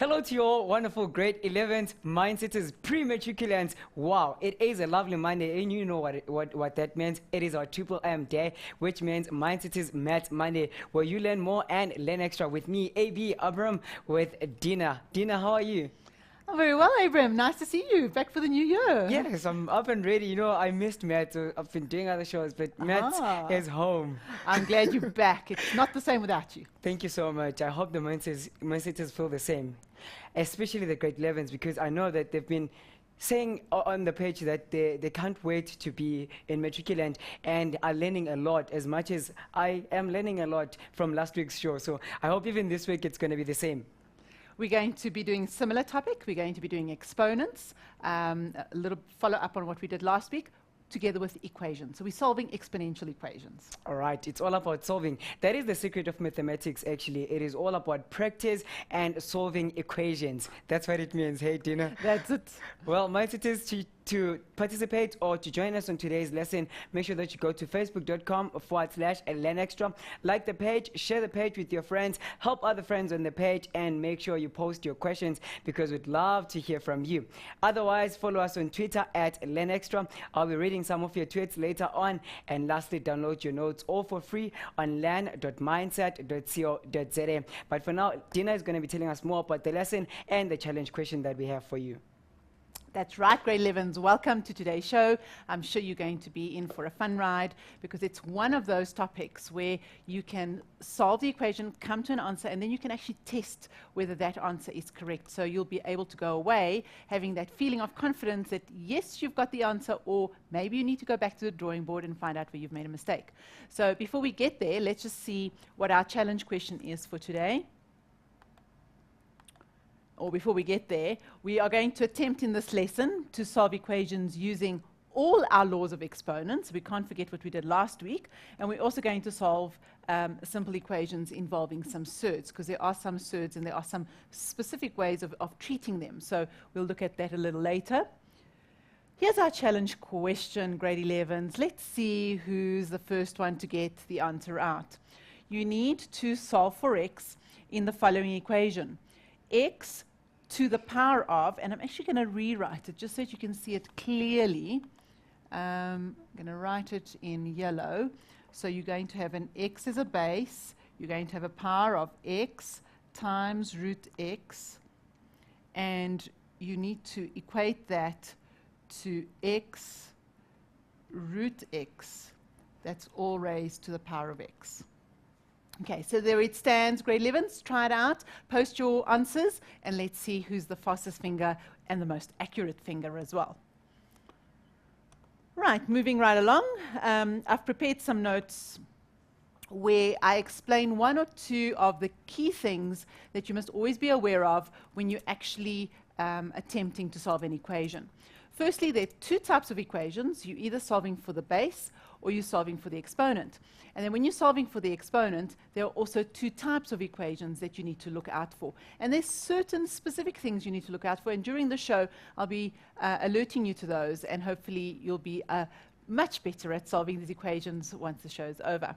Hello to you all, wonderful grade 11s, Mindsetters, pre-matriculants. Wow, it is a lovely Monday, and you know what that means. It is our Triple M day, which means Mindsetters Maths Monday, where you learn more and learn extra with me, AB Abram, with Dina. Dina, how are you? Oh, very well, Abram. Nice to see you. Back for the new year. Yes, I'm up and ready. You know, I missed maths, so I've been doing other shows, but maths is home. I'm glad you're back. It's not the same without you. Thank you so much. I hope the Mindsetters feel the same, especially the grade 11s, because I know that they've been saying on the page that they can't wait to be in matriculant and are learning a lot, as much as I am learning a lot from last week's show. So I hope even this week it's going to be the same. We're going to be doing similar topic. We're going to be doing exponents, a little follow-up on what we did last week, together with equations. So we're solving exponential equations. All right, it's all about solving. That is the secret of mathematics, actually. It is all about practice and solving equations. That's what it means. Hey, Dina. That's it. Well, Mindsetters, to participate or to join us on today's lesson, make sure that you go to facebook.com/learnextra. Like the page, share the page with your friends, help other friends on the page, and make sure you post your questions because we'd love to hear from you. Otherwise, follow us on Twitter @learnextra. I'll be reading some of your tweets later on. And lastly, download your notes all for free on learn.mindset.co.za. But for now, Dina is going to be telling us more about the lesson and the challenge question that we have for you. That's right, grade 11s. Welcome to today's show. I'm sure you're going to be in for a fun ride because it's one of those topics where you can solve the equation, come to an answer, and then you can actually test whether that answer is correct. So you'll be able to go away having that feeling of confidence that, yes, you've got the answer, or maybe you need to go back to the drawing board and find out where you've made a mistake. So before we get there, let's just see what our challenge question is for today. Or before we get there, we are going to attempt in this lesson to solve equations using all our laws of exponents. We can't forget what we did last week. And we're also going to solve simple equations involving some surds, because there are some surds and there are some specific ways of treating them. So we'll look at that a little later. Here's our challenge question, grade 11s. Let's see who's the first one to get the answer out. You need to solve for x in the following equation. X to the power of, and I'm actually going to rewrite it just so that you can see it clearly. I'm going to write it in yellow. So you're going to have an x as a base. You're going to have a power of x times root x. And you need to equate that to x root x. That's all raised to the power of x. Okay, so there it stands, grade 11s. Try it out, post your answers, and let's see who's the fastest finger and the most accurate finger as well. Right, moving right along. I've prepared some notes where I explain one or two of the key things that you must always be aware of when you're actually attempting to solve an equation. Firstly, there are two types of equations. You're either solving for the base or you're solving for the exponent. And then when you're solving for the exponent, there are also two types of equations that you need to look out for. And there's certain specific things you need to look out for. And during the show, I'll be alerting you to those, and hopefully you'll be much better at solving these equations once the show's over.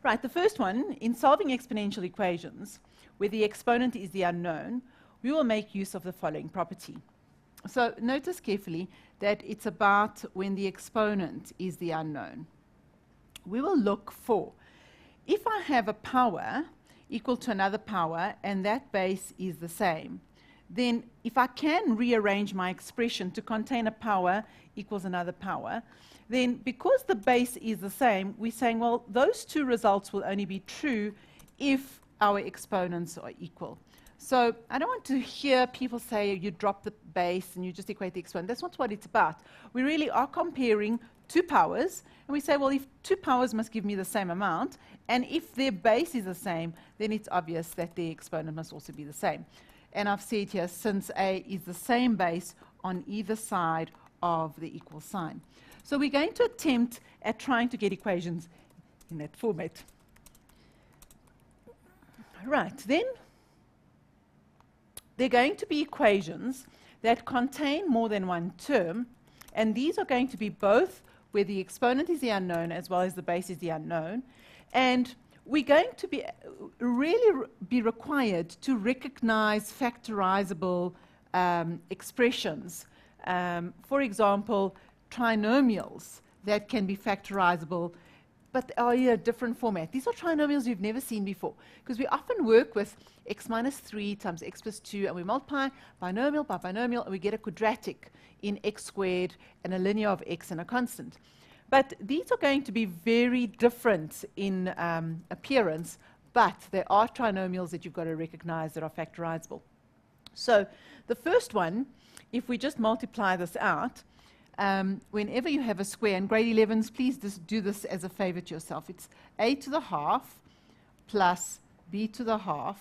Right, the first one, in solving exponential equations, where the exponent is the unknown, we will make use of the following property. So notice carefully that it's about when the exponent is the unknown. We will look for, if I have a power equal to another power and that base is the same, then if I can rearrange my expression to contain a power equals another power, then because the base is the same, we're saying, well, those two results will only be true if our exponents are equal. So I don't want to hear people say you drop the base and you just equate the exponent. That's not what it's about. We really are comparing two powers, and we say, well, if two powers must give me the same amount, and if their base is the same, then it's obvious that the exponent must also be the same. And I've said here, since A is the same base on either side of the equal sign. So we're going to attempt at trying to get equations in that format. Right, then there are going to be equations that contain more than one term, and these are going to be both where the exponent is the unknown as well as the base is the unknown. And we're going to be really be required to recognize factorizable expressions. For example, trinomials that can be factorizable, but are in a different format. These are trinomials you've never seen before, because we often work with x minus 3 times x plus 2, and we multiply binomial by binomial, and we get a quadratic in x squared and a linear of x and a constant. But these are going to be very different in appearance, but there are trinomials that you've got to recognize that are factorizable. So the first one, if we just multiply this out, whenever you have a square, and grade 11s, please just do this as a favor to yourself. It's a to the half plus b to the half,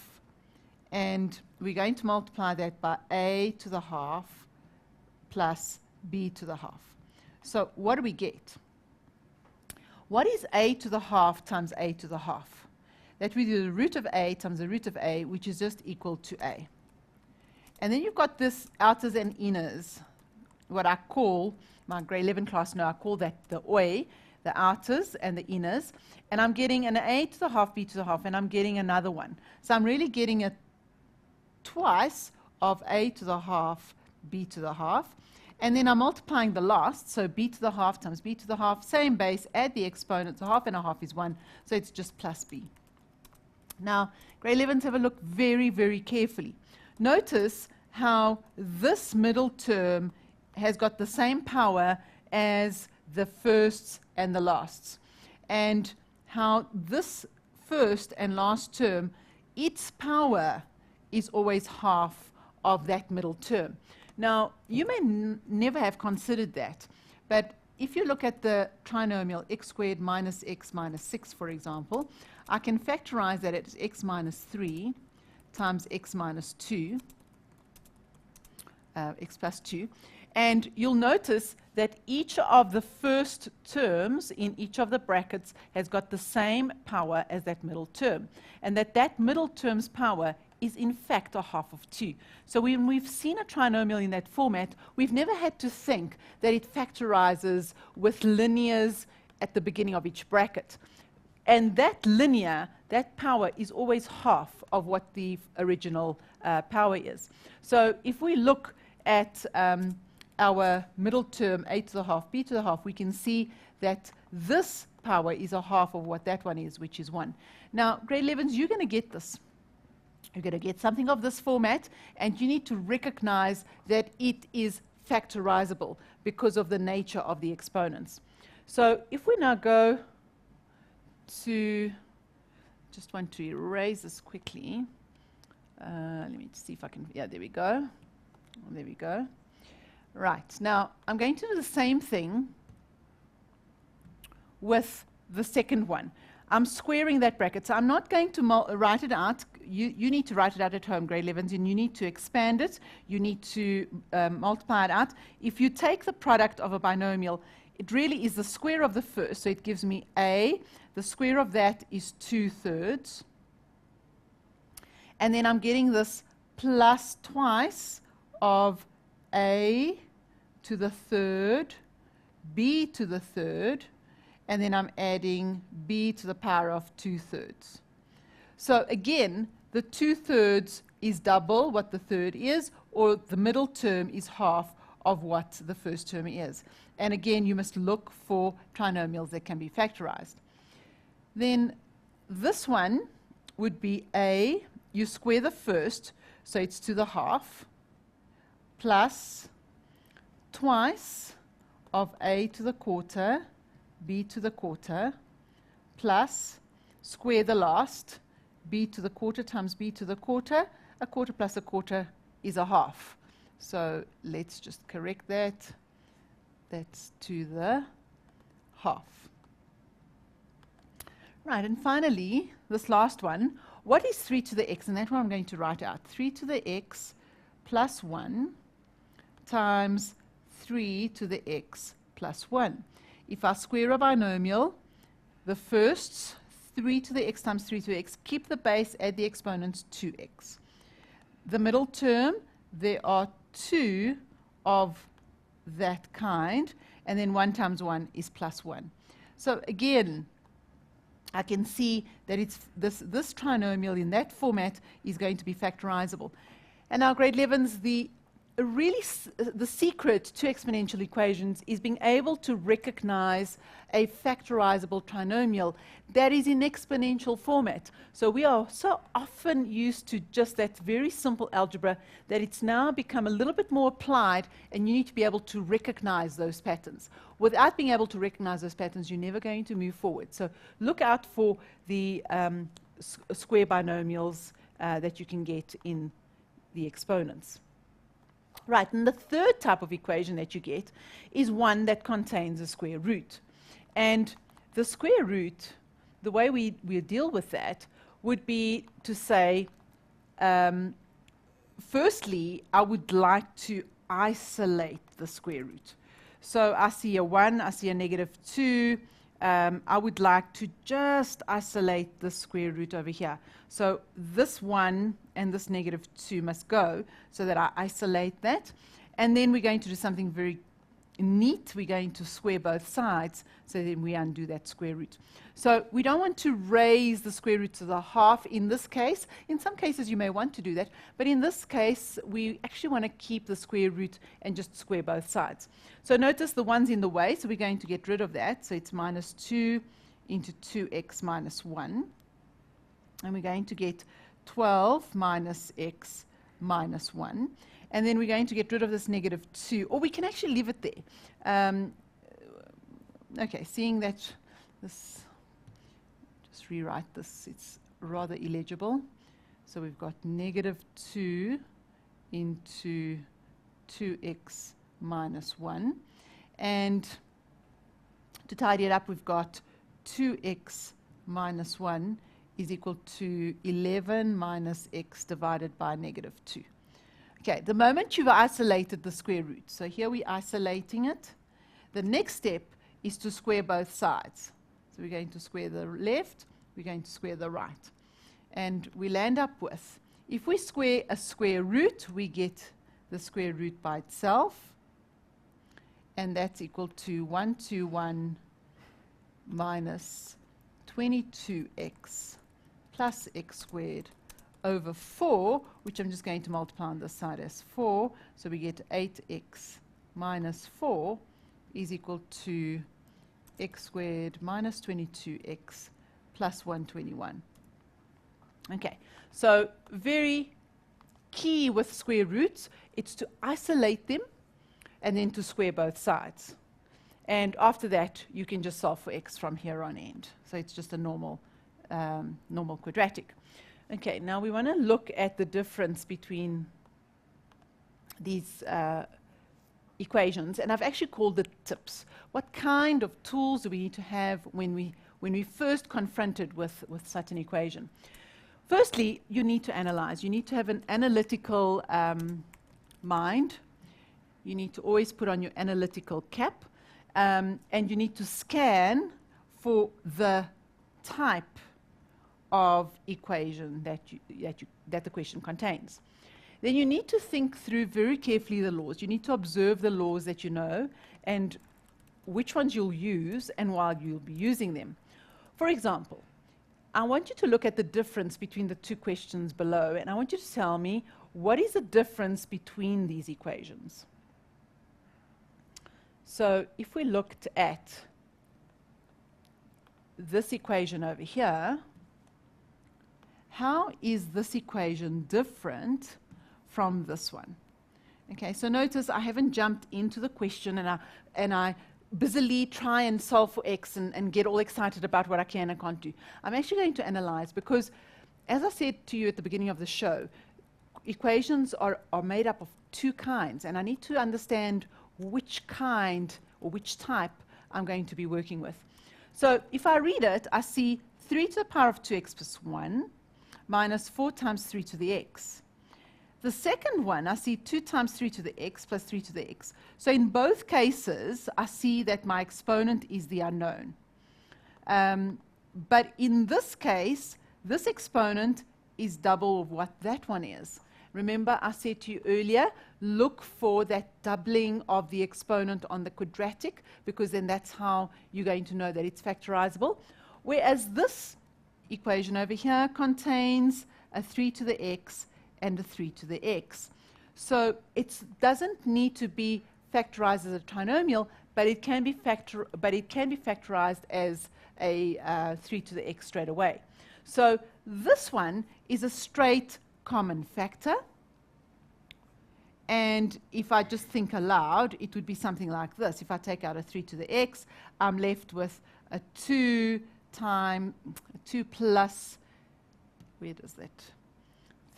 and we're going to multiply that by a to the half plus b to the half. So what do we get? What is a to the half times a to the half? That would be the root of a times the root of a, which is just equal to a. And then you've got this outers and inners, what I call, my grade 11 class now, I call that the OI, the outers and the inners. And I'm getting an a to the half, b to the half, and I'm getting another one. So I'm really getting a twice of a to the half, b to the half. And then I'm multiplying the last, so b to the half times b to the half, same base, add the exponents, a half and a half is 1, so it's just plus b. Now, grade 11s, have a look very, very carefully. Notice how this middle term has got the same power as the firsts and the lasts, and how this first and last term, its power is always half of that middle term. Now, you may never have considered that, but if you look at the trinomial x squared minus x minus 6, for example, I can factorize that as x minus 3 times x minus 2, x plus 2, and you'll notice that each of the first terms in each of the brackets has got the same power as that middle term, and that middle term's power is in fact a half of 2. So when we've seen a trinomial in that format, we've never had to think that it factorizes with linears at the beginning of each bracket. And that linear, that power, is always half of what the original power is. So if we look at our middle term, a to the half, b to the half, we can see that this power is a half of what that one is, which is 1. Now, grade 11s, you're going to get this. You're going to get something of this format, and you need to recognize that it is factorizable because of the nature of the exponents. So if we now go to, just want to erase this quickly. Let me see if I can, yeah, there we go. There we go. Right, now I'm going to do the same thing with the second one. I'm squaring that bracket, so I'm not going to write it out. You need to write it out at home, grade 11s, and you need to expand it. You need to multiply it out. If you take the product of a binomial, it really is the square of the first, so it gives me a. The square of that is 2/3. And then I'm getting this plus twice of a to the third, b to the third, and then I'm adding b to the power of 2/3. So again, the 2/3 is double what the third is, or the middle term is half of what the first term is. And again, you must look for trinomials that can be factorized. Then this one would be a, you square the first, so it's to the half, plus twice of a to the quarter, b to the quarter, plus square the last, b to the quarter times b to the quarter. A quarter plus a quarter is a half. So let's just correct that. That's to the half. Right, and finally, this last one, what is 3 to the x? And that one I'm going to write out. 3 to the x plus 1 times 3 to the x plus 1. If I square a binomial, the first 3 to the x times 3 to the x, keep the base, add the exponents, 2x. The middle term, there are 2 of that kind, and then 1 times 1 is plus 1. So again, I can see that it's this trinomial in that format is going to be factorizable. And now, grade 11s, the secret to exponential equations is being able to recognize a factorizable trinomial that is in exponential format. So we are so often used to just that very simple algebra that it's now become a little bit more applied, and you need to be able to recognize those patterns. Without being able to recognize those patterns, you're never going to move forward. So look out for the square binomials that you can get in the exponents. Right, and the third type of equation that you get is one that contains a square root. And the square root, the way we deal with that would be to say, firstly, I would like to isolate the square root. So I see a 1, I see a -2. I would like to just isolate the square root over here. So this 1 and this -2 must go so that I isolate that. And then we're going to do something very neat. We're going to square both sides, so then we undo that square root. So we don't want to raise the square root to the half in this case. In some cases you may want to do that, but in this case we actually want to keep the square root and just square both sides. So notice the 1's in the way, so we're going to get rid of that. So it's -2 into 2x minus 1. And we're going to get 12 minus x minus 1. And then we're going to get rid of this -2, or we can actually leave it there. Okay, seeing that this, just rewrite this, it's rather illegible. So we've got -2 into 2x minus 1. And to tidy it up, we've got 2x minus 1 is equal to 11 minus x divided by -2. Okay, the moment you've isolated the square root, so here we're isolating it, the next step is to square both sides. So we're going to square the left, we're going to square the right. And we land up with, if we square a square root, we get the square root by itself, and that's equal to 121 minus 22x plus x squared over 4, which I'm just going to multiply on this side as 4. So we get 8x minus 4 is equal to x squared minus 22x plus 121. Okay, so very key with square roots, it's to isolate them and then to square both sides. And after that, you can just solve for x from here on end. So it's just a normal quadratic. Okay, now we want to look at the difference between these equations, and I've actually called it tips. What kind of tools do we need to have when we first confronted with such an equation? Firstly, you need to analyze. You need to have an analytical mind. You need to always put on your analytical cap, and you need to scan for the type of equation that the question contains. Then you need to think through very carefully the laws. You need to observe the laws that you know and which ones you'll use and while you'll be using them. For example, I want you to look at the difference between the two questions below, and I want you to tell me what is the difference between these equations. So if we looked at this equation over here, how is this equation different from this one? Okay, so notice I haven't jumped into the question and I busily try and solve for x and get all excited about what I can and can't do. I'm actually going to analyze because, as I said to you at the beginning of the show, equations are made up of two kinds, and I need to understand which kind or which type I'm going to be working with. So if I read it, I see 3 to the power of 2x plus 1 minus 4 times 3 to the x. The second one, I see 2 times 3 to the x plus 3 to the x. So in both cases, I see that my exponent is the unknown. But in this case, this exponent is double of what that one is. Remember, I said to you earlier, look for that doubling of the exponent on the quadratic, because then that's how you're going to know that it's factorizable. Whereas this equation over here contains a 3 to the x and a 3 to the x. So it doesn't need to be factorized as a trinomial, but it can be factorized as a 3 to the x straight away. So this one is a straight common factor. And if I just think aloud, it would be something like this. If I take out a 3 to the x, I'm left with a 2 plus, where does that?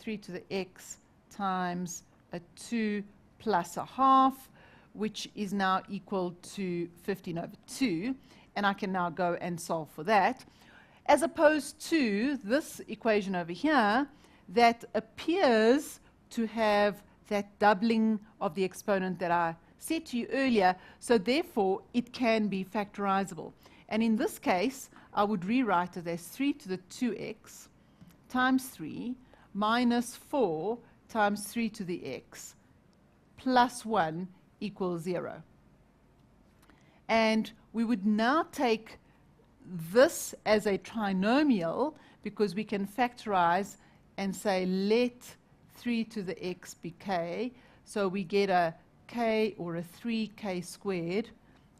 3 to the x times a 2 plus a half, which is now equal to 15 over 2. And I can now go and solve for that. As opposed to this equation over here, that appears to have that doubling of the exponent that I said to you earlier, so therefore it can be factorizable. And in this case, I would rewrite it as 3 to the 2x times 3 minus 4 times 3 to the x plus 1 equals 0. And we would now take this as a trinomial because we can factorize and say let 3 to the x be k. So we get a k or a 3k squared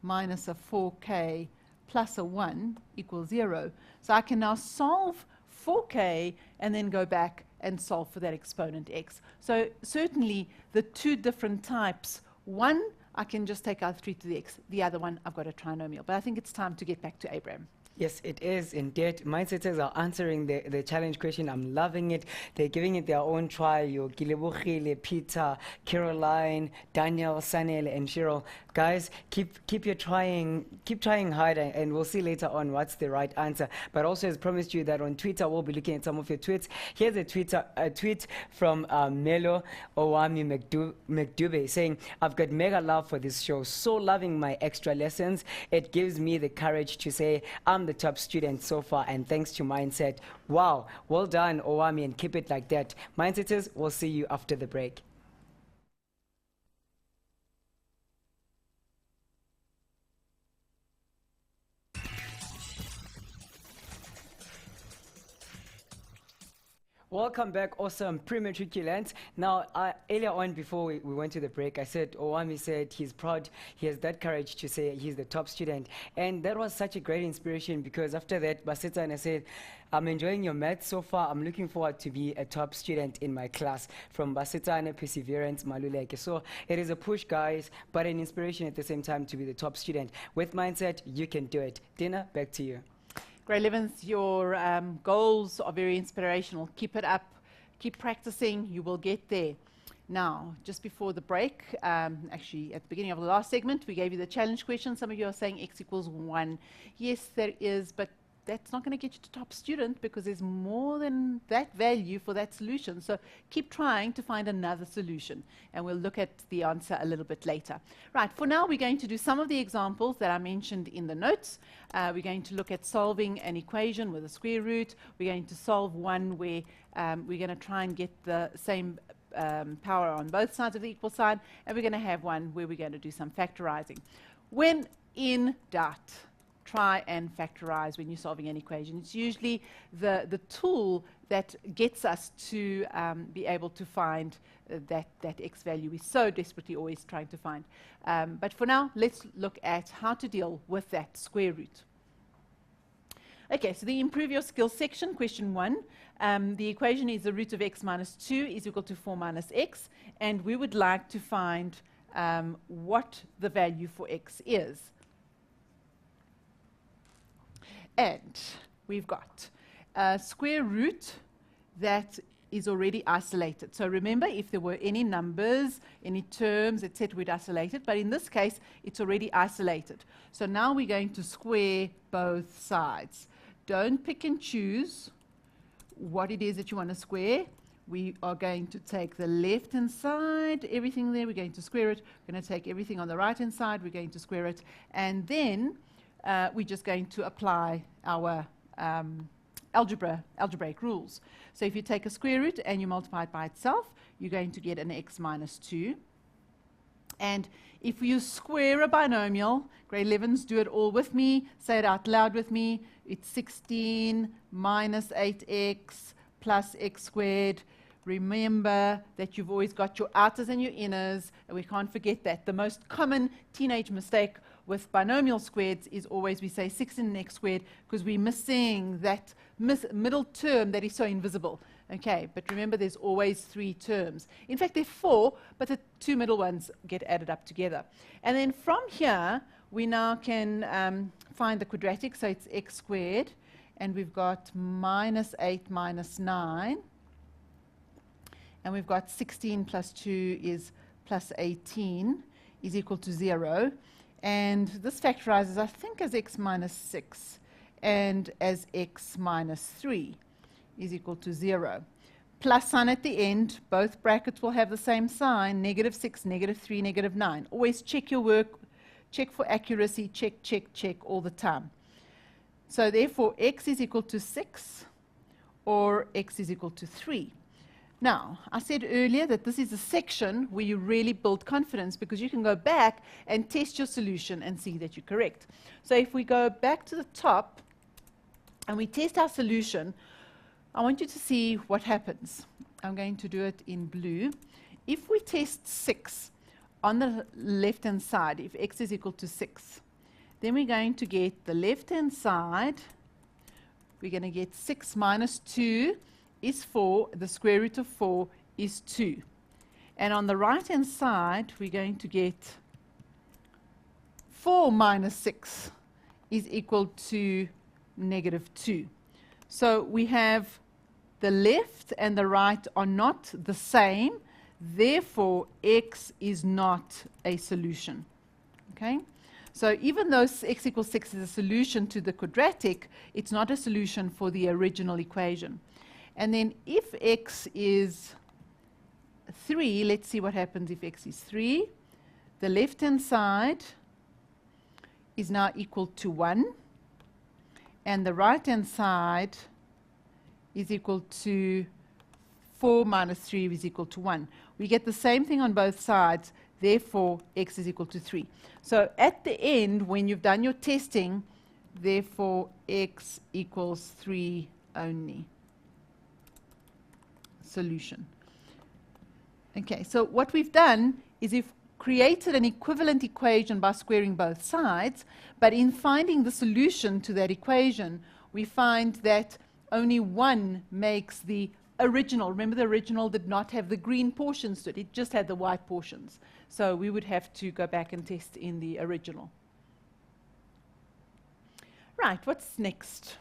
minus a 4k plus a 1 equals 0. So I can now solve for k and then go back and solve for that exponent x. So certainly the two different types, one I can just take out 3 to the x, the other one I've got a trinomial. But I think it's time to get back to Abraham. Yes, it is indeed. Mindsetters are answering the challenge question. I'm loving it. They're giving it their own try. You, Gilebogile, Peter, Caroline, Daniel, Sanel, and Cheryl. Guys, keep trying hard, and we'll see later on what's the right answer. But also, as promised you that on Twitter, we'll be looking at some of your tweets. Here's a tweet from Melo Owami McDube saying, "I've got mega love for this show. So loving my extra lessons. It gives me the courage to say I'm the top student so far, and thanks to Mindset." Wow, well done, Owami, and keep it like that. Mindsetters, we'll see you after the break. Welcome back, awesome pre-matriculants. Now, earlier on, before we went to the break, I said, Owami said he's proud, he has that courage to say he's the top student. And that was such a great inspiration because after that, Basita and I said, I'm enjoying your math so far. I'm looking forward to be a top student in my class. From Basita and Perseverance, Maluleke. So it is a push, guys, but an inspiration at the same time to be the top student. With Mindset, you can do it. Dina, back to you. Grade 11th, your goals are very inspirational. Keep it up. Keep practicing. You will get there. Now, just before the break, actually at the beginning of the last segment, we gave you the challenge question. Some of you are saying x equals 1. Yes, there is, but that's not going to get you to top student because there's more than that value for that solution. So keep trying to find another solution, and we'll look at the answer a little bit later. Right, for now we're going to do some of the examples that I mentioned in the notes. We're going to look at solving an equation with a square root. We're going to solve one where we're going to try and get the same power on both sides of the equal sign, and we're going to have one where we're going to do some factorizing. When in doubt, try and factorize when you're solving an equation. It's usually the tool that gets us to be able to find that x value we're so desperately always trying to find. But for now, let's look at how to deal with that square root. Okay, so the improve your skills section, question 1. The equation is the root of x minus 2 is equal to 4 minus x, and we would like to find what the value for x is. And we've got a square root that is already isolated. So remember, if there were any numbers, any terms, etc., we'd isolate it. But in this case, it's already isolated. So now we're going to square both sides. Don't pick and choose what it is that you want to square. We are going to take the left-hand side, everything there, we're going to square it. We're going to take everything on the right-hand side, we're going to square it. And then we're just going to apply our algebraic rules. So if you take a square root and you multiply it by itself, you're going to get an x minus 2. And if you square a binomial, grade 11s, do it all with me, say it out loud with me. it's 16 minus 8x plus x squared. Remember that you've always got your outers and your inners, and we can't forget that. The most common teenage mistake with binomial squareds is always we say 16x squared because we're missing that middle term that is so invisible. Okay, but remember there's always 3 terms. In fact, there are 4, but the 2 middle ones get added up together. And then from here, we now can find the quadratic, so it's x squared, and we've got minus 8 minus 9. And we've got 16 plus 2 is plus 18 is equal to 0. And this factorizes, I think, as x minus 6 and as x minus 3 is equal to 0. Plus sign at the end, both brackets will have the same sign, negative 6, negative 3, negative 9. Always check your work, check for accuracy, check, check, check all the time. So therefore, x is equal to 6 or x is equal to 3. Now, I said earlier that this is a section where you really build confidence because you can go back and test your solution and see that you're correct. So if we go back to the top and we test our solution, I want you to see what happens. I'm going to do it in blue. If we test 6 on the left-hand side, if x is equal to 6, then we're going to get the left-hand side, we're going to get 6 minus 2 is 4, the square root of 4 is 2. And on the right-hand side, we're going to get 4 minus 6 is equal to negative 2. So we have the left and the right are not the same, therefore x is not a solution. Okay? So even though x equals 6 is a solution to the quadratic, it's not a solution for the original equation. And then if x is 3, let's see what happens if x is 3. The left-hand side is now equal to 1. And the right-hand side is equal to 4 minus 3 is equal to 1. We get the same thing on both sides. Therefore, x is equal to 3. So at the end, when you've done your testing, therefore, x equals 3 only. Solution. Okay, so what we've done is we've created an equivalent equation by squaring both sides, but in finding the solution to that equation, we find that only one makes the original. Remember, the original did not have the green portions to it. It just had the white portions. So we would have to go back and test in the original. Right, what's next?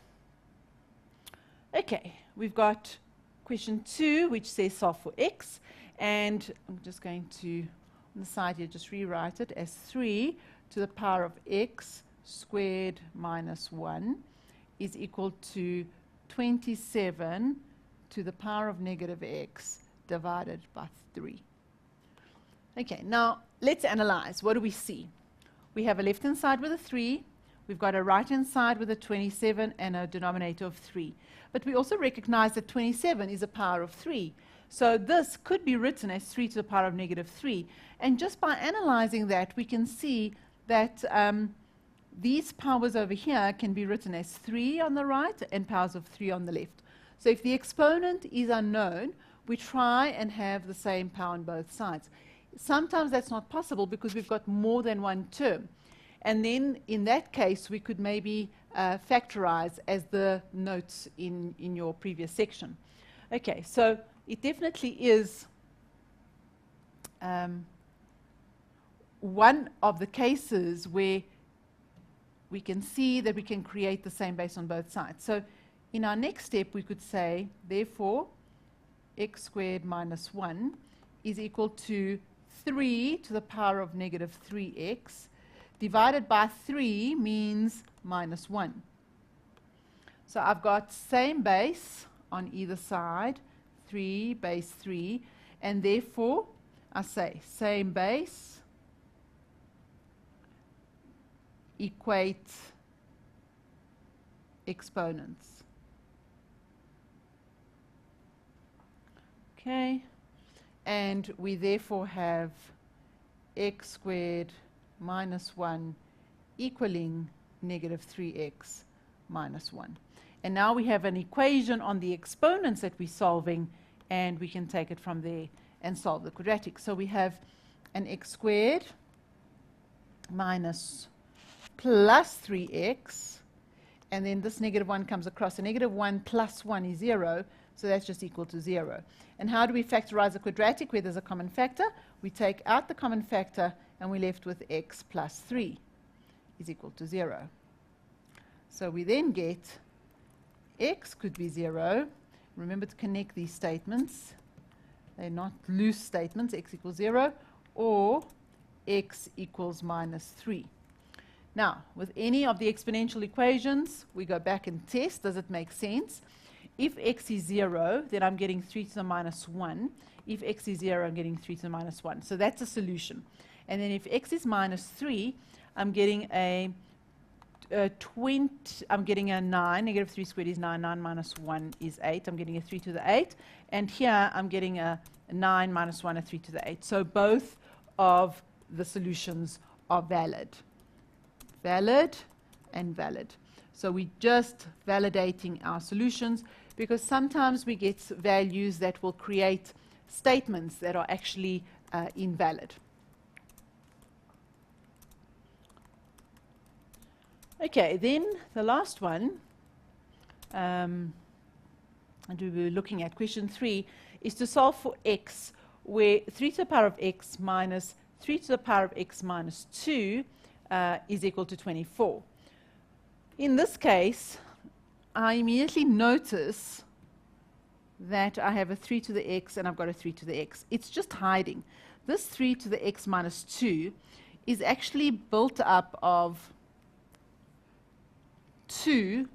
Okay, we've got question 2, which says solve for x. And I'm just going to, on the side here, just rewrite it as 3 to the power of x squared minus 1 is equal to 27 to the power of negative x divided by 3. Okay, now let's analyze. What do we see? We have a left-hand side with a 3. We've got a right-hand side with a 27 and a denominator of 3. But we also recognize that 27 is a power of 3. So this could be written as 3 to the power of negative 3. And just by analyzing that, we can see that these powers over here can be written as 3 on the right and powers of 3 on the left. So if the exponent is unknown, we try and have the same power on both sides. Sometimes that's not possible because we've got more than one term. And then in that case, we could maybe factorize as the notes in your previous section. Okay, so it definitely is one of the cases where we can see that we can create the same base on both sides. So in our next step, we could say, therefore, x squared minus 1 is equal to 3 to the power of negative 3x. Divided by 3 means minus 1. So I've got same base on either side, 3 base 3, and therefore I say same base equate exponents. Okay, and we therefore have x squared minus 1 equaling negative 3x minus 1. And now we have an equation on the exponents that we're solving, and we can take it from there and solve the quadratic. So we have an x squared minus plus 3x, and then this negative 1 comes across. A negative 1 plus 1 is 0, so that's just equal to 0. And how do we factorize a quadratic where there's a common factor? We take out the common factor, and we're left with x plus 3 is equal to 0. So we then get x could be 0. Remember to connect these statements. They're not loose statements. X equals 0, or x equals minus 3. Now, with any of the exponential equations, we go back and test. Does it make sense? If x is 0, then I'm getting 3 to the minus 1. If x is 0, I'm getting 3 to the minus 1. So that's a solution. And then if x is minus 3, I'm getting I'm getting a 9. Negative 3 squared is 9. 9 minus 1 is 8. I'm getting a 3 to the 8. And here I'm getting a 9 minus 1, a 3 to the 8. So both of the solutions are valid. Valid and valid. So we're just validating our solutions, because sometimes we get values that will create statements that are actually invalid. Okay, then the last one, and we were looking at question 3, is to solve for x, where 3 to the power of x minus 3 to the power of x minus 2 is equal to 24. In this case, I immediately notice that I have a 3 to the x and I've got a 3 to the x. It's just hiding. This 3 to the x minus 2 is actually built up of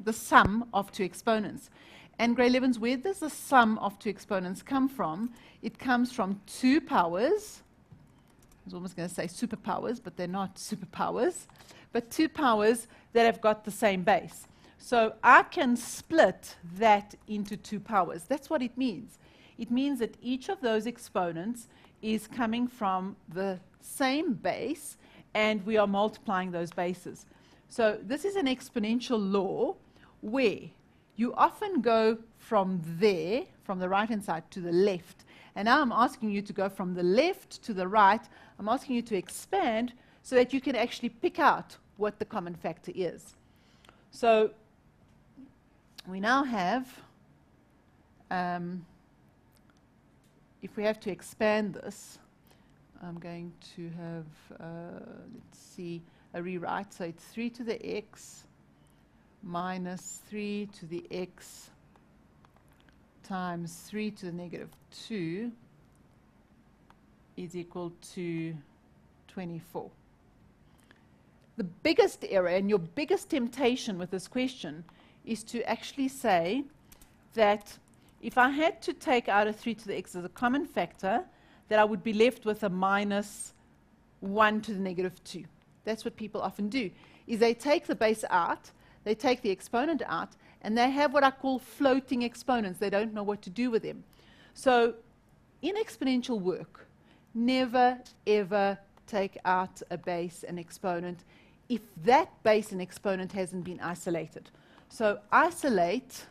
the sum of two exponents. And grade 11s, where does the sum of two exponents come from? It comes from two powers. I was almost going to say superpowers, but they're not superpowers. But two powers that have got the same base. So I can split that into two powers. That's what it means. It means that each of those exponents is coming from the same base, and we are multiplying those bases. So this is an exponential law where you often go from there, from the right-hand side, to the left. And now I'm asking you to go from the left to the right. I'm asking you to expand so that you can actually pick out what the common factor is. So we now have, if we have to expand this, I'm going to have, let's see, a rewrite. So it's 3 to the x minus 3 to the x times 3 to the negative 2 is equal to 24. The biggest error and your biggest temptation with this question is to actually say that if I had to take out a 3 to the x as a common factor, that I would be left with a minus 1 to the negative 2. That's what people often do, is they take the base out, they take the exponent out, and they have what I call floating exponents. They don't know what to do with them. So in exponential work, never, ever take out a base and exponent if that base and exponent hasn't been isolated. So isolate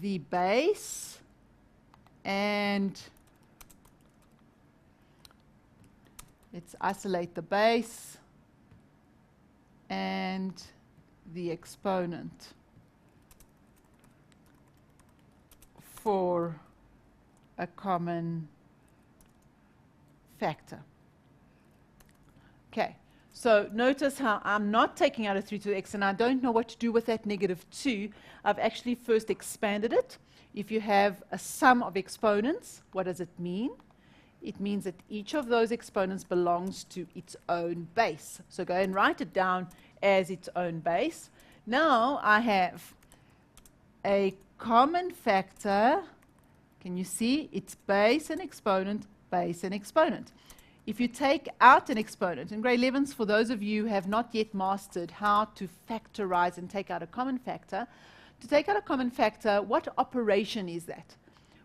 the base and let's isolate the base and the exponent for a common factor. Okay, so notice how I'm not taking out a 3 to the x, and I don't know what to do with that negative 2. I've actually first expanded it. If you have a sum of exponents, what does it mean? It means that each of those exponents belongs to its own base. So go and write it down as its own base. Now I have a common factor. Can you see? It's base and exponent, base and exponent. If you take out an exponent, in grade 11s, for those of you who have not yet mastered how to factorize and take out a common factor, to take out a common factor, what operation is that?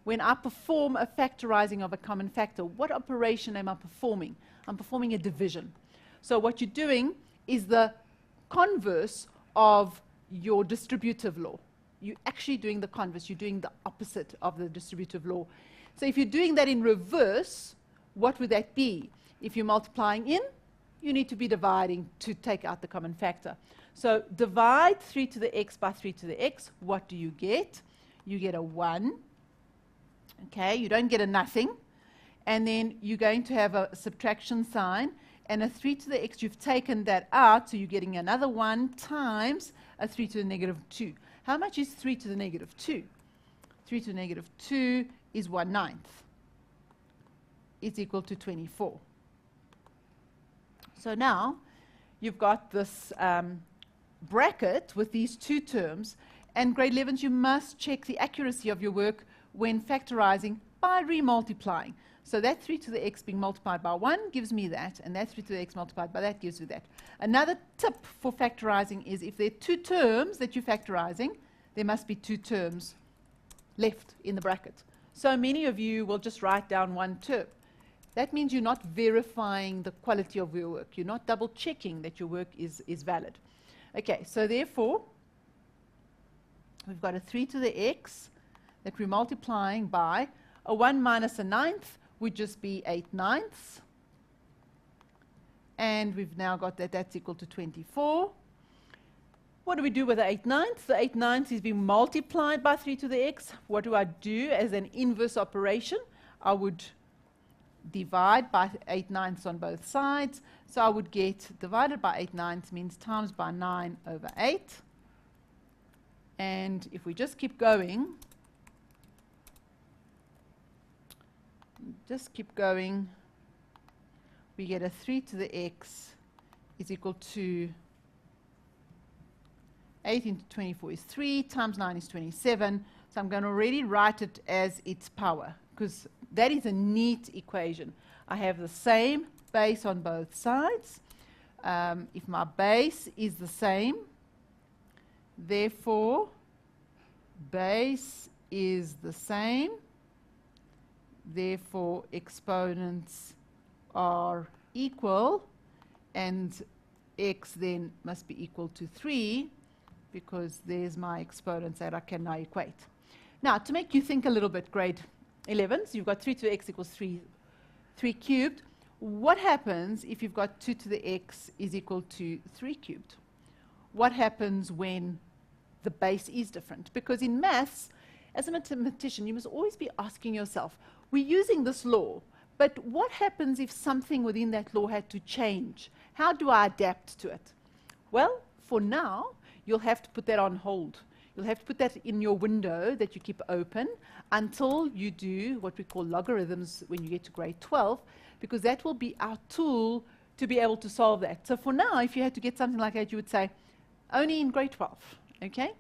When I perform a factorizing of a common factor, what operation am I performing? I'm performing a division. So what you're doing is the converse of your distributive law. You're actually doing the converse. You're doing the opposite of the distributive law. So if you're doing that in reverse, what would that be? If you're multiplying in, you need to be dividing to take out the common factor. So divide 3 to the x by 3 to the x. What do you get? You get a 1. Okay, you don't get a nothing. And then you're going to have a subtraction sign. And a 3 to the x, you've taken that out, so you're getting another 1 times a 3 to the negative 2. How much is 3 to the negative 2? 3 to the negative 2 is 1/9. It's equal to 24. So now you've got this bracket with these two terms, and grade 11s, you must check the accuracy of your work when factorizing by remultiplying. So that 3 to the x being multiplied by 1 gives me that, and that 3 to the x multiplied by that gives me that. Another tip for factorizing is if there are two terms that you're factorizing, there must be two terms left in the bracket. So many of you will just write down one term. That means you're not verifying the quality of your work. You're not double checking that your work is valid. Okay, so therefore, we've got a 3 to the x that we're multiplying by. A 1 minus a 9th would just be 8/9. And we've now got that that's equal to 24. What do we do with the 8/9? The 8/9 is being multiplied by 3 to the x. What do I do as an inverse operation? I would divide by 8/9 on both sides. So I would get divided by 8/9 means times by 9/8. And if we just keep going, we get a 3 to the x is equal to 8 into 24 is 3, times 9 is 27. So I'm going to already write it as its power, because that is a neat equation. I have the same base on both sides. If my base is the same, therefore base is the same, therefore exponents are equal, and x then must be equal to 3, because there's my exponents that I can now equate. Now, to make you think a little bit, grade 11s, you've got 3 to the x equals 3 cubed. What happens if you've got 2 to the x is equal to 3 cubed? What happens when the base is different? Because in maths, as a mathematician, you must always be asking yourself, we're using this law, but what happens if something within that law had to change? How do I adapt to it? Well, for now, you'll have to put that on hold. You'll have to put that in your window that you keep open until you do what we call logarithms when you get to grade 12, because that will be our tool to be able to solve that. So for now, if you had to get something like that, you would say, only in grade 12, okay?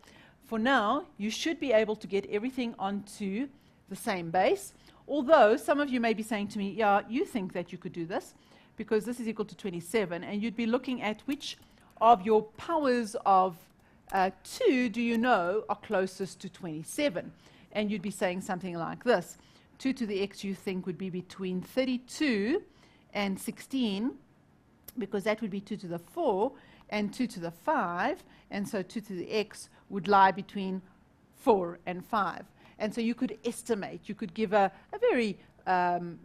For now, you should be able to get everything onto the same base, although some of you may be saying to me, yeah, you think that you could do this, because this is equal to 27, and you'd be looking at which of your powers of 2 do you know are closest to 27? And you'd be saying something like this. 2 to the x you think would be between 32 and 16, because that would be 2 to the 4 and 2 to the 5, and so 2 to the x would lie between 4 and 5. And so you could estimate, you could give a very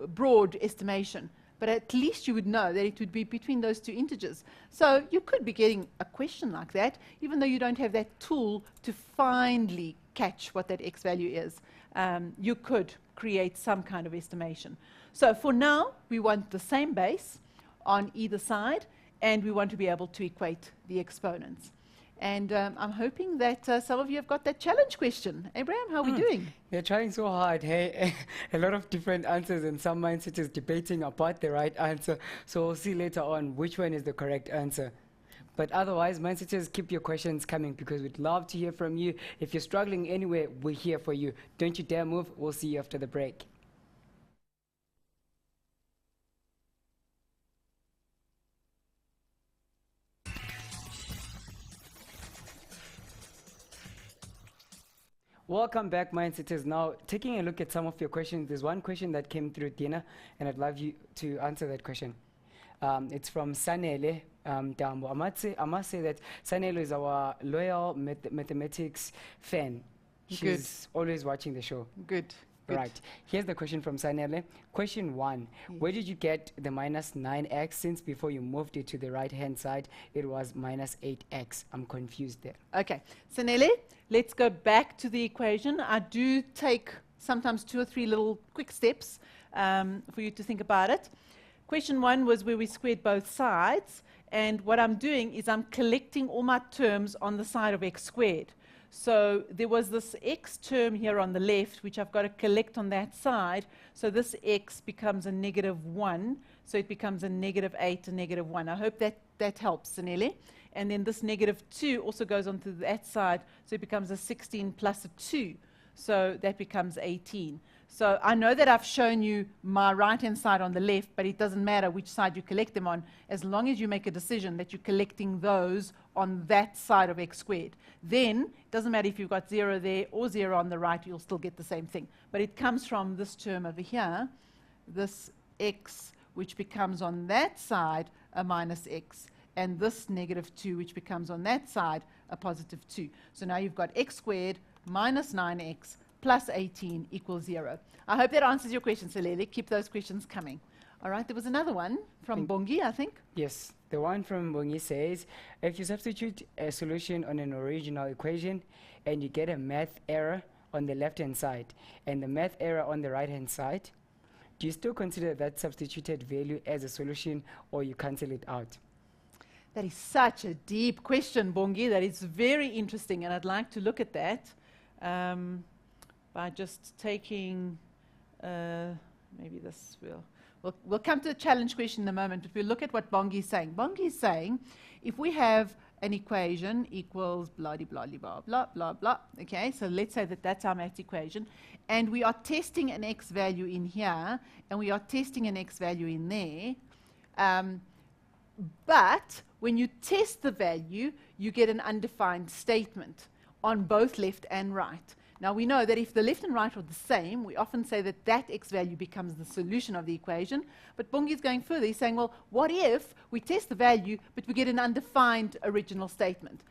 broad estimation, but at least you would know that it would be between those two integers. So you could be getting a question like that, even though you don't have that tool to finally catch what that x value is. You could create some kind of estimation. So for now, we want the same base on either side, and we want to be able to equate the exponents. And I'm hoping that some of you have got that challenge question. Abraham, how are we doing? They're trying so hard, hey? A lot of different answers, and some mindset is debating about the right answer. So we'll see later on which one is the correct answer. But otherwise, mindsetters, keep your questions coming, because we'd love to hear from you. If you're struggling anywhere, we're here for you. Don't you dare move. We'll see you after the break. Welcome back, Mindsetters. Now, taking a look at some of your questions, there's one question that came through, Dina, and I'd love you to answer that question. It's from Sanele Dambo. I must say that Sanele is our loyal mathematics fan. She's always watching the show. Good. Right. Here's the question from Sanele. Question 1. Yes. Where did you get the minus 9x, since before you moved it to the right-hand side, it was minus 8x? I'm confused there. Okay. So Nelly, let's go back to the equation. I do take sometimes 2 or 3 little quick steps for you to think about it. Question 1 was where we squared both sides. And what I'm doing is I'm collecting all my terms on the side of x squared. So there was this x term here on the left, which I've got to collect on that side. So this x becomes a -1. So it becomes a -8, a -1. I hope that helps, Sanele. And then this -2 also goes on to that side. So it becomes a 16 plus a 2. So that becomes 18. So I know that I've shown you my right-hand side on the left, but it doesn't matter which side you collect them on, as long as you make a decision that you're collecting those on that side of x squared. Then, it doesn't matter if you've got 0 there or 0 on the right, you'll still get the same thing. But it comes from this term over here, this x, which becomes on that side a minus x, and this -2, which becomes on that side a positive 2. So now you've got x squared minus 9x plus 18 equals 0. I hope that answers your question, Selele. Keep those questions coming. All right, there was another one from Bongi, I think. Yes, the one from Bongi says, if you substitute a solution on an original equation and you get a math error on the left-hand side and the math error on the right-hand side, do you still consider that substituted value as a solution, or you cancel it out? That is such a deep question, Bongi. That is very interesting, and I'd like to look at that by just taking, maybe this will... We'll come to the challenge question in a moment, but we'll look at what Bongi is saying. Bongi is saying, if we have an equation equals blah, blah, blah, blah, blah, blah, okay, so let's say that that's our math equation, and we are testing an x value in here, and we are testing an x value in there, but when you test the value, you get an undefined statement on both left and right. Now, we know that if the left and right are the same, we often say that that x value becomes the solution of the equation. But Bongi is going further. He's saying, well, what if we test the value, but we get an undefined original statement?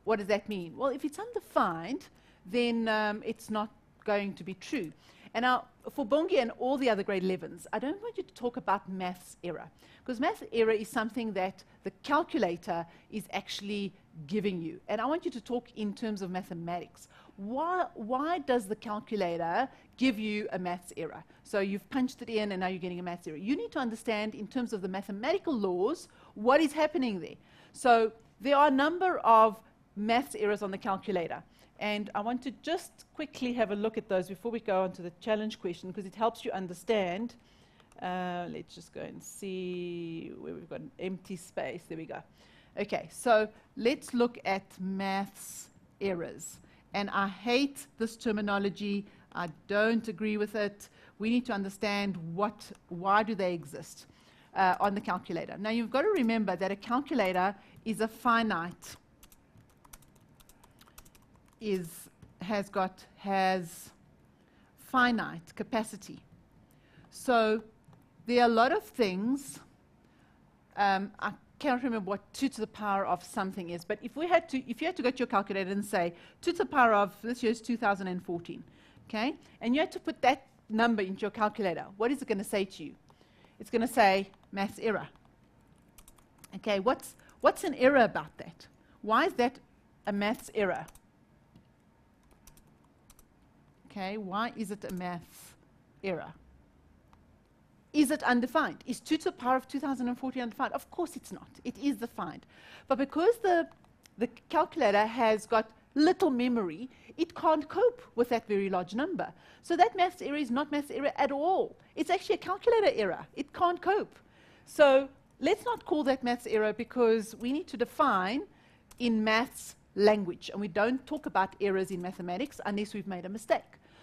What does that mean? Well, if it's undefined, then it's not going to be true. And now, for Bongi and all the other grade 11s, I don't want you to talk about maths error, because maths error is something that the calculator is actually giving you. And I want you to talk in terms of mathematics. Why does the calculator give you a maths error? So you've punched it in and now you're getting a maths error. You need to understand in terms of the mathematical laws what is happening there. So there are a number of maths errors on the calculator. And I want to just quickly have a look at those before we go on to the challenge question, because it helps you understand. Let's just go and see where we've got an empty space. There we go. Okay, so let's look at maths errors. And I hate this terminology. I don't agree with it. We need to understand why do they exist on the calculator. Now, you've got to remember that a calculator is a finite, has finite capacity. So there are a lot of things. I can't remember what 2 to the power of something is, but if you had to go to your calculator and say 2 to the power of this year's 2014, okay, and you had to put that number into your calculator, what is it going to say to you? It's going to say maths error. Okay, what's an error about that? Why is that a maths error? Okay, why is it a maths error? Is it undefined? Is 2 to the power of 2014 undefined? Of course it's not. It is defined. But because the calculator has got little memory, it can't cope with that very large number. So that maths error is not maths error at all. It's actually a calculator error. It can't cope. So let's not call that maths error, because we need to define in maths language. And we don't talk about errors in mathematics unless we've made a mistake.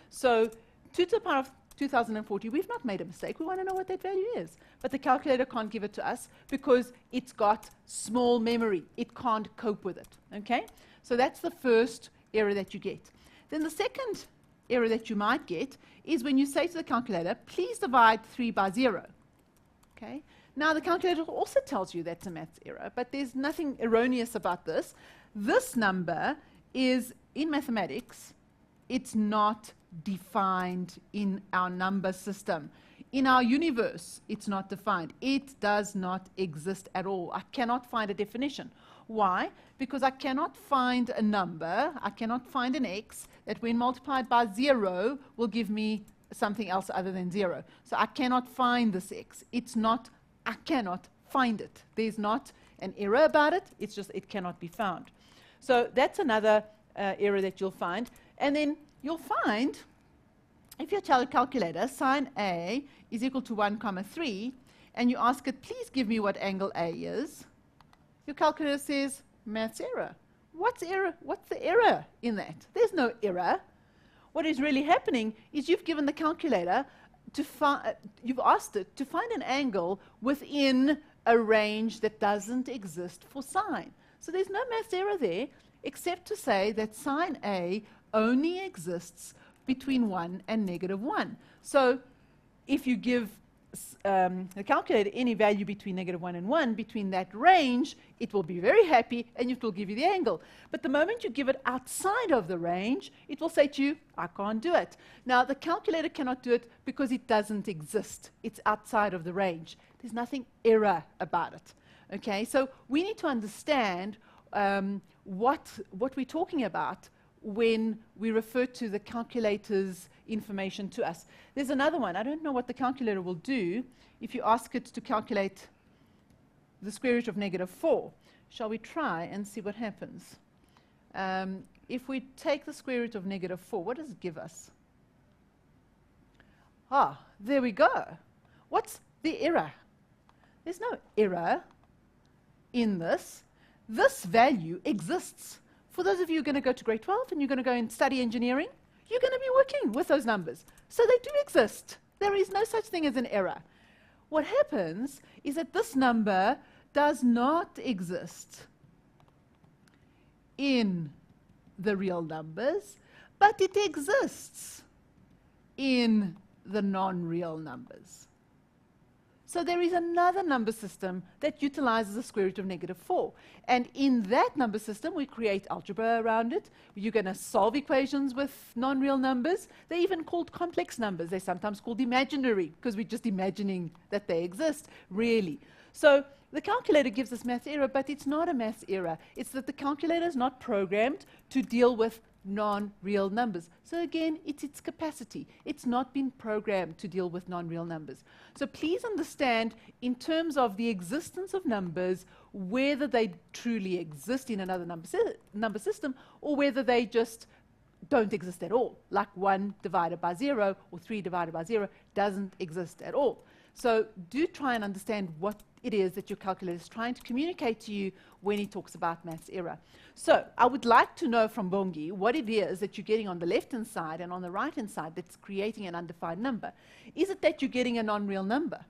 So 2 to the power of 2040, we've not made a mistake. We want to know what that value is. But the calculator can't give it to us because it's got small memory. It can't cope with it. Okay? So that's the first error that you get. Then the second error that you might get is when you say to the calculator, please divide 3 by 0. Okay? Now, the calculator also tells you that's a maths error, but there's nothing erroneous about this. This number is, in mathematics, it's not defined in our number system. In our universe, it's not defined. It does not exist at all. I cannot find a definition. Why? Because I cannot find a number, I cannot find an x that when multiplied by 0 will give me something else other than 0. So I cannot find this x. It's not, I cannot find it. There's not an error about it, it's just it cannot be found. So that's another error that you'll find. And then you'll find, if you tell a calculator sine A is equal to 1 comma 3, and you ask it, please give me what angle A is, your calculator says, maths error. What's error? What's the error in that? There's no error. What is really happening is you've given the calculator you've asked it to find an angle within a range that doesn't exist for sine. So there's no maths error there, except to say that sine A only exists between 1 and -1. So if you give the calculator any value between -1 and 1, between that range, it will be very happy and it will give you the angle. But the moment you give it outside of the range, it will say to you, I can't do it. Now, the calculator cannot do it because it doesn't exist. It's outside of the range. There's nothing error about it. Okay, so we need to understand what we're talking about when we refer to the calculator's information to us. There's another one. I don't know what the calculator will do if you ask it to calculate the square root of -4. Shall we try and see what happens? If we take the square root of -4, what does it give us? Ah, there we go. What's the error? There's no error in this. This value exists. For those of you who are going to go to grade 12 and you're going to go and study engineering, you're going to be working with those numbers. So they do exist. There is no such thing as an error. What happens is that this number does not exist in the real numbers, but it exists in the non-real numbers. So there is another number system that utilizes the square root of -4. And in that number system, we create algebra around it. You're going to solve equations with non-real numbers. They're even called complex numbers. They're sometimes called imaginary, because we're just imagining that they exist, really. So the calculator gives us math error, but it's not a math error. It's that the calculator is not programmed to deal with non-real numbers. So again, it's its capacity. It's not been programmed to deal with non-real numbers. So please understand, in terms of the existence of numbers, whether they truly exist in another number system, or whether they just don't exist at all. Like 1 divided by 0 or 3 divided by 0 doesn't exist at all. So do try and understand what it is that your calculator is trying to communicate to you when he talks about maths error. So I would like to know from Bongi what it is that you're getting on the left-hand side and on the right-hand side that's creating an undefined number. Is it that you're getting a non-real number?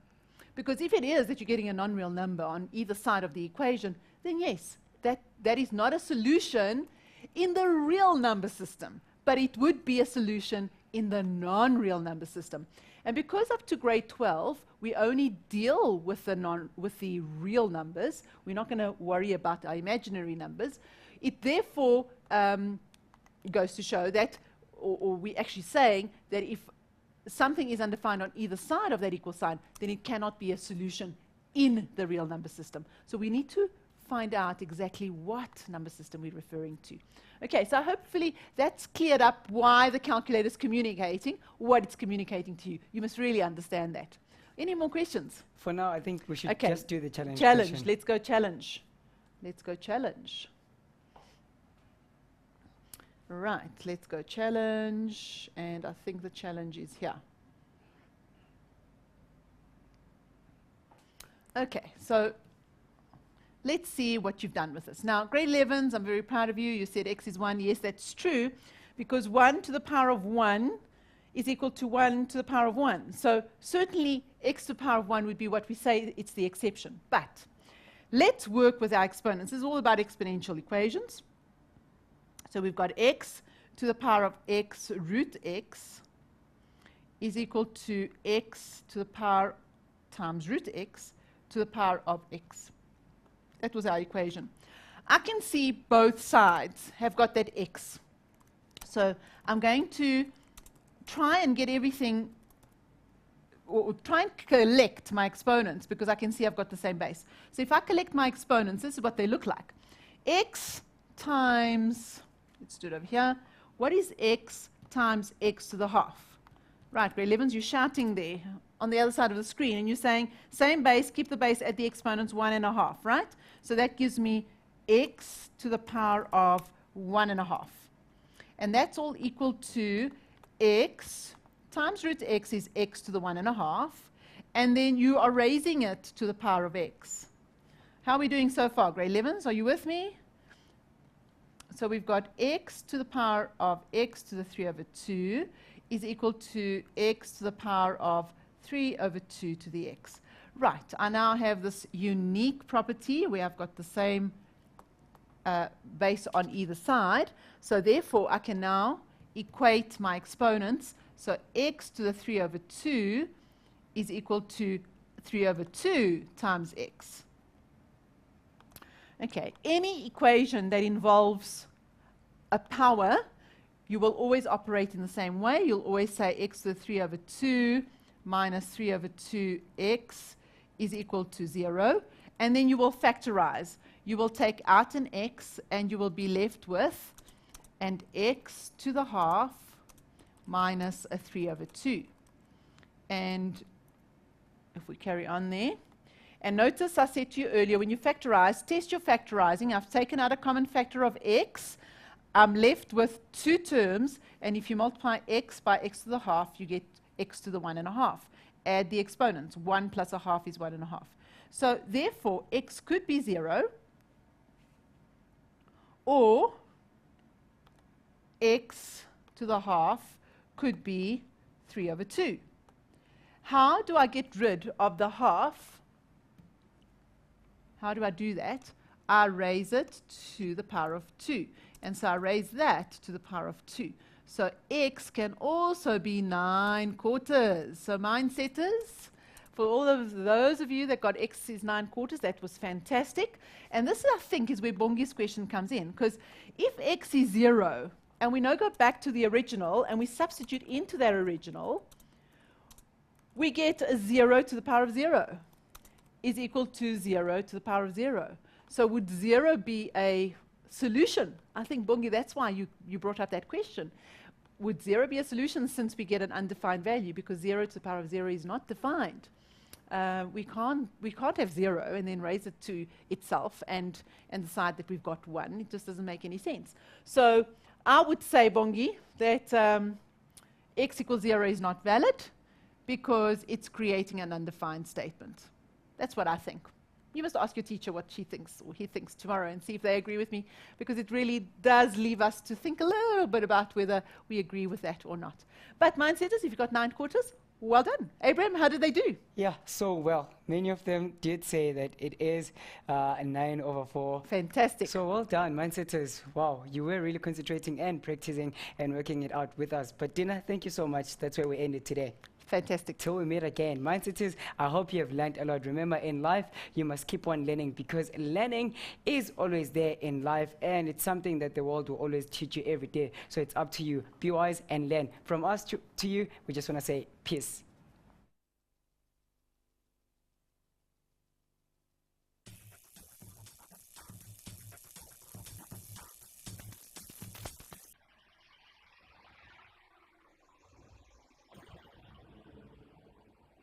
Because if it is that you're getting a non-real number on either side of the equation, then yes, that is not a solution in the real number system, but it would be a solution in the non-real number system. And because up to grade 12, we only deal with the real numbers, we're not going to worry about our imaginary numbers, it therefore goes to show that, or we're actually saying that if something is undefined on either side of that equal sign, then it cannot be a solution in the real number system. So we need to find out exactly what number system we're referring to. Okay, so hopefully that's cleared up why the calculator is communicating what it's communicating to you. You must really understand that. Any more questions? For now, I think we should just do the challenge. Challenge. Let's go challenge. Let's go challenge. Right, let's go challenge. And I think the challenge is here. Okay, so let's see what you've done with this. Now, grade 11s, I'm very proud of you. You said x is 1. Yes, that's true, because 1 to the power of 1 is equal to 1 to the power of 1. So certainly x to the power of 1 would be what we say it's the exception. But let's work with our exponents. This is all about exponential equations. So we've got x to the power of x root x is equal to x to the power times root x to the power of x. That was our equation. I can see both sides have got that x. So I'm going to try and get everything, or try and collect my exponents, because I can see I've got the same base. So if I collect my exponents, this is what they look like. X times, let's do it over here. What is x times x to the half? Right, grade 11s, you're shouting there on the other side of the screen, and you're saying, same base, keep the base at the exponents 1.5, right? So that gives me x to the power of 1.5. And that's all equal to x times root x is x to the 1.5. And then you are raising it to the power of x. How are we doing so far, grade 11s? Are you with me? So we've got x to the power of x to the 3 over 2 is equal to x to the power of 3 over 2 to the x. Right, I now have this unique property where I've got the same base on either side. So therefore, I can now equate my exponents. So x to the 3 over 2 is equal to 3 over 2 times x. Okay, any equation that involves a power, you will always operate in the same way. You'll always say x to the 3 over 2 minus 3 over 2x is equal to 0. And then you will factorize. You will take out an x, and you will be left with an x to the half minus a 3 over 2. And if we carry on there, and notice I said to you earlier, when you factorize, test your factorizing. I've taken out a common factor of x. I'm left with two terms, and if you multiply x by x to the half, you get x to the 1.5. Add the exponents. 1 plus a half is 1.5. So therefore, x could be 0, or x to the half could be 3 over 2. How do I get rid of the half? How do I do that? I raise it to the power of 2. And so I raise that to the power of 2. So x can also be 9/4. So mind setters, for all of those of you that got x is 9/4, that was fantastic. And this, I think, is where Bongi's question comes in. Because if x is 0, and we now go back to the original, and we substitute into that original, we get a 0 to the power of 0 is equal to 0 to the power of 0. So would 0 be a solution? I think, Bongi, that's why you brought up that question. Would 0 be a solution, since we get an undefined value? Because 0 to the power of 0 is not defined. We can't have 0 and then raise it to itself and decide that we've got 1. It just doesn't make any sense. So I would say, Bongi, that x equals 0 is not valid because it's creating an undefined statement. That's what I think. You must ask your teacher what she thinks or he thinks tomorrow and see if they agree with me, because it really does leave us to think a little bit about whether we agree with that or not. But mindsetters, if you've got 9/4, well done. Abraham, how did they do? Yeah, so well. Many of them did say that it is a 9/4. Fantastic. So well done, mindsetters. Wow, you were really concentrating and practicing and working it out with us. But Dina, thank you so much. That's where we ended today. Fantastic. Till we meet again. Mindsetters, I hope you have learned a lot. Remember, in life, you must keep on learning, because learning is always there in life, and it's something that the world will always teach you every day. So it's up to you. Be wise and learn. From us to you, we just want to say peace.